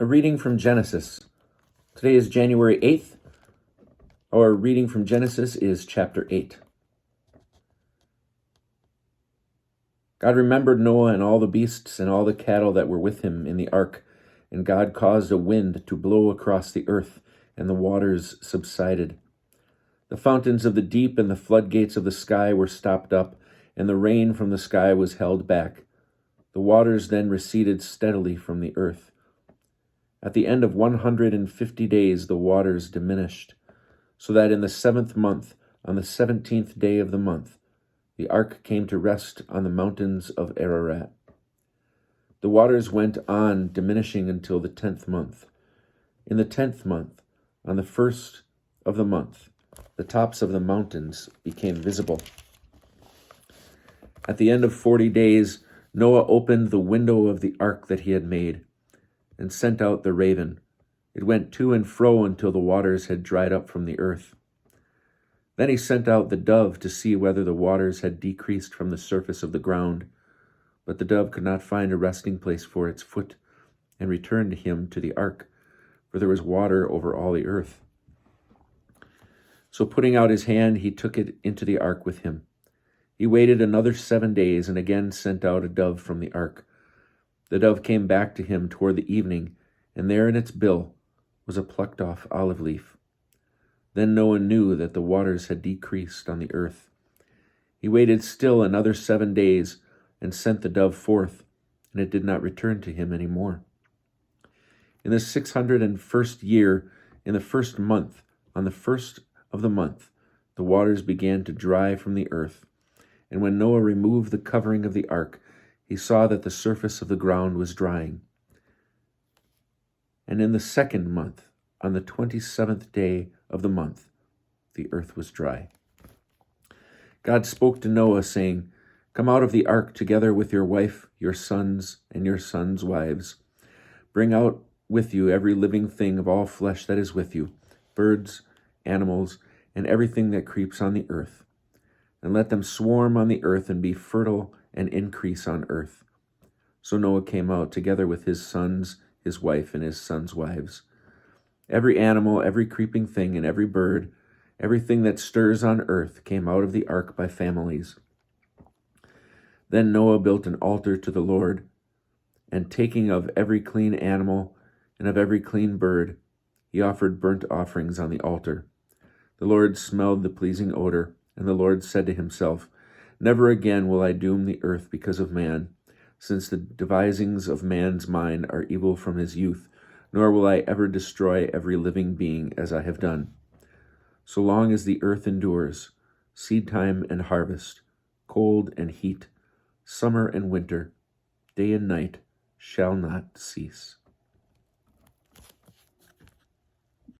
A reading from Genesis. Today is January 8th. Our reading from Genesis is chapter 8. God remembered Noah and all the beasts and all the cattle that were with him in the ark, and God caused a wind to blow across the earth, and the waters subsided. The fountains of the deep and the floodgates of the sky were stopped up, and the rain from the sky was held back. The waters then receded steadily from the earth. At the end of 150 days the waters diminished, so that in the 7th month, on the 17th day of the month, the ark came to rest on the mountains of Ararat. The waters went on diminishing until the 10th month. In the 10th month, on the 1st of the month, the tops of the mountains became visible. At the end of 40 days, Noah opened the window of the ark that he had made, and sent out the raven. It went to and fro until the waters had dried up from the earth. Then he sent out the dove to see whether the waters had decreased from the surface of the ground. But the dove could not find a resting place for its foot, and returned to him to the ark, for there was water over all the earth. So putting out his hand, he took it into the ark with him. He waited another 7 days, and again sent out a dove from the ark. The dove came back to him toward the evening, and there in its bill was a plucked off olive leaf. Then Noah knew that the waters had decreased on the earth. He waited still another 7 days, and sent the dove forth, and it did not return to him any more. In the 601st year, in the 1st month, on the 1st of the month, the waters began to dry from the earth. And when Noah removed the covering of the ark, he saw that the surface of the ground was drying. And in the 2nd month, on the 27th day of the month, the earth was dry. God spoke to Noah, saying, "Come out of the ark together with your wife, your sons, and your sons' wives. Bring out with you every living thing of all flesh that is with you, birds, animals, and everything that creeps on the earth. And let them swarm on the earth and be fertile and increase on earth." So Noah came out together with his sons, his wife, and his sons' wives. Every animal, every creeping thing, and every bird, everything that stirs on earth came out of the ark by families. Then Noah built an altar to the Lord, and taking of every clean animal and of every clean bird, he offered burnt offerings on the altar. The Lord smelled the pleasing odor, and the Lord said to himself, "Never again will I doom the earth because of man, since the devisings of man's mind are evil from his youth, nor will I ever destroy every living being as I have done. So long as the earth endures, seedtime and harvest, cold and heat, summer and winter, day and night shall not cease."